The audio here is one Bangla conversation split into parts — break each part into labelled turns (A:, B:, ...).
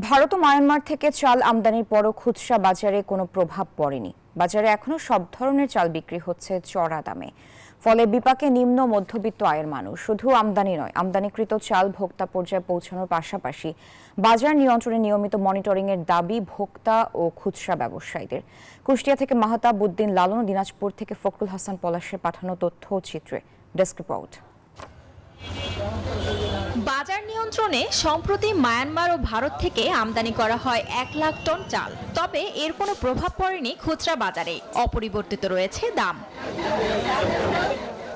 A: ভারত ও মায়ানমার থেকে চাল আমদানির পরও খুচরা বাজারে কোনো প্রভাব পড়েনি। বাজারে এখনো সব ধরনের চাল বিক্রি হচ্ছে চড়া দামে। ফলে বিপাকে নিম্ন মধ্যবিত্ত আয়ের মানুষ। শুধু আমদানি নয়, আমদানিকৃত চাল ভোক্তা পর্যায়ে পৌঁছানোর পাশাপাশি বাজার নিয়ন্ত্রণে নিয়মিত মনিটরিংয়ের দাবি ভোক্তা ও খুচরা ব্যবসায়ীদের। কুষ্টিয়া থেকে মাহতাব উদ্দিন লালন, দিনাজপুর থেকে ফখরুল হাসান পলাশের পাঠানো তথ্য ও চিত্রে ডেস্ক রিপোর্ট।
B: বাজার নিয়ন্ত্রণে সম্প্রতি মায়ানমার ও ভারত থেকে আমদানি করা হয় 1 লাখ টন চাল। তবে এর কোনো প্রভাব পড়েনি খুচরা বাজারে, অপরিবর্তিত রয়েছে দাম।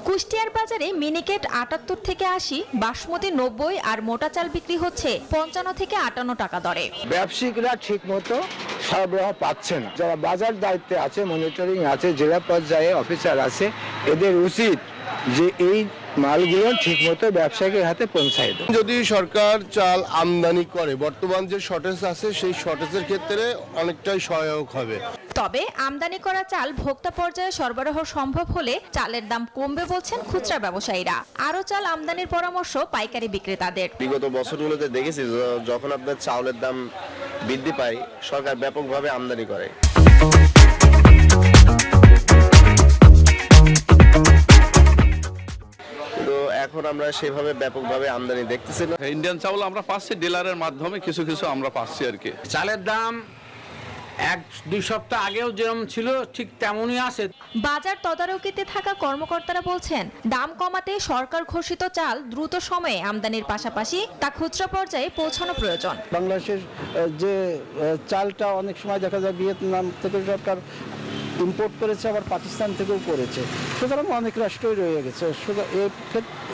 B: কুষ্টিয়ার বাজারে মিনিকেট 78 থেকে 80, বাসমতি 90 আর মোটা চাল বিক্রি হচ্ছে 55 থেকে 58 টাকা দরে।
C: ব্যবসায়িকরা ঠিক মতো সরবরাহ পাচ্ছেন। যারা বাজার দায়িত্বে আছে, মনিটরিং আছে, জেলা পর্যায়ে অফিসার আছে, এদের উচিত যে এই মালগুলো ঠিকমতো ব্যবসায়ীদের হাতে পৌঁছায় দেয়।
D: যদি সরকার চাল আমদানি করে, বর্তমান যে শর্টেজ আছে সেই শর্টেজের ক্ষেত্রে অনেকটাই সহায়ক হবে।
B: তবে আমদানি করা চাল ভোক্তা পর্যায়ে সরবরাহ সম্ভব হলে চালের দাম কমবে বলছেন খুচরা ব্যবসায়ীরা। আরও চাল আমদানির পরামর্শ পাইকারি বিক্রেতাদের।
E: বিগত বছরগুলোতে দেখেছি যখন আপনার চাউলের দাম বৃদ্ধি পায়, সরকার ব্যাপকভাবে আমদানি করে। এখন আমরা সেভাবে ব্যাপকভাবে আমদানি দেখতেছি না।
F: ইন্ডিয়ান চাউল আমরা পাচ্ছি ডিলারের মাধ্যমে, কিছু কিছু আমরা পাচ্ছি আর কি।
G: চালের দাম 1-2 সপ্তাহ আগেও যেমন ছিল ঠিক তেমনই আছে।
B: বাজার তদারকিতে থাকা কর্মকর্তারা বলছেন, দাম কমাতে সরকার ঘোষিত চাল দ্রুত সময়ে আমদানির পাশাপাশি তা খুচরা পর্যায়ে পৌঁছানো প্রয়োজন।
C: বাংলাদেশের যে চালটা অনেক সময় দেখা যায় ভিয়েতনাম থেকে সরকার ইম্পোর্ট করেছে, আবার পাকিস্তান থেকেও করেছে, সুতরাং অনেক রাষ্ট্রই রয়ে গেছে।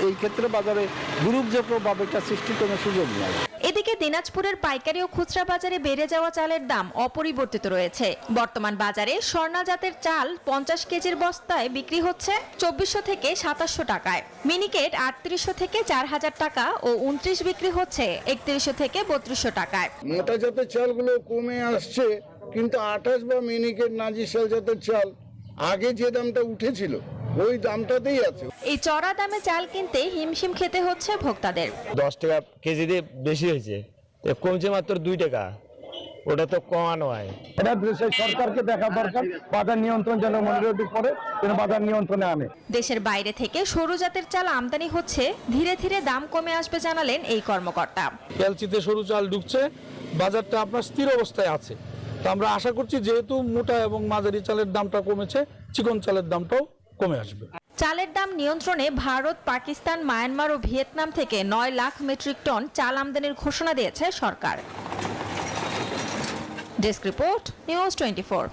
C: এই ক্ষেত্রে বাজারে গুরুত্ব প্রভাবটা সৃষ্টির কোনো সুযোগ নেই।
B: এদিকে দিনাজপুরের পাইকারি ও খুচরা বাজারে বেড়ে যাওয়া চালের দাম অপরিবর্তিত রয়েছে। বর্তমান বাজারে স্বর্ণা জাতের চাল 50 কেজির বস্তায় বিক্রি হচ্ছে 2400 থেকে 2700 টাকায়। মিনিকেট 3800 থেকে 4000 টাকা ও 29 বিক্রি হচ্ছে 3100 থেকে 3200 টাকায়।
H: মোটা জাতের চালগুলো কমে আসছে, কিন্তু 28 বা মিনিকেট নাজিশাল জাতের চাল আগে যে দামটা উঠেছিল ওই দামটাতেই আছে।
B: এই চড়া দামে চাল কিনতে হিমশিম খেতে হচ্ছে ভোক্তাদের।
I: 10 টাকা কেজিতে বেশি হয়েছে, কমছে মাত্র 2 টাকা। ওটা তো কমানো হয়।
C: এটা দেশের সরকারকে দেখা দরকার, বাজার নিয়ন্ত্রণ যেন মনিটরিং করে, যেন বাজার নিয়ন্ত্রণে আনে।
B: দেশের বাইরে থেকে সরু জাতের চাল আমদানি হচ্ছে, ধীরে ধীরে দাম কমে আসবে জানালেন এই কর্মকর্তা।
J: এলচিতে সরু চাল ঢুকছে, বাজারটা আপনার স্থির অবস্থায় আছে। তো আমরা আশা করছি যেহেতু মোটা এবং মাঝারি চালের দামটা কমেছে, চিকন চালের দামটাও কমে আসবে।
B: চালের দাম নিয়ন্ত্রণে ভারত, পাকিস্তান, মায়ানমার ও ভিয়েতনাম থেকে 9 লাখ মেট্রিক টন চাল আমদানির ঘোষণা দিয়েছে সরকার। Desk report, news 24।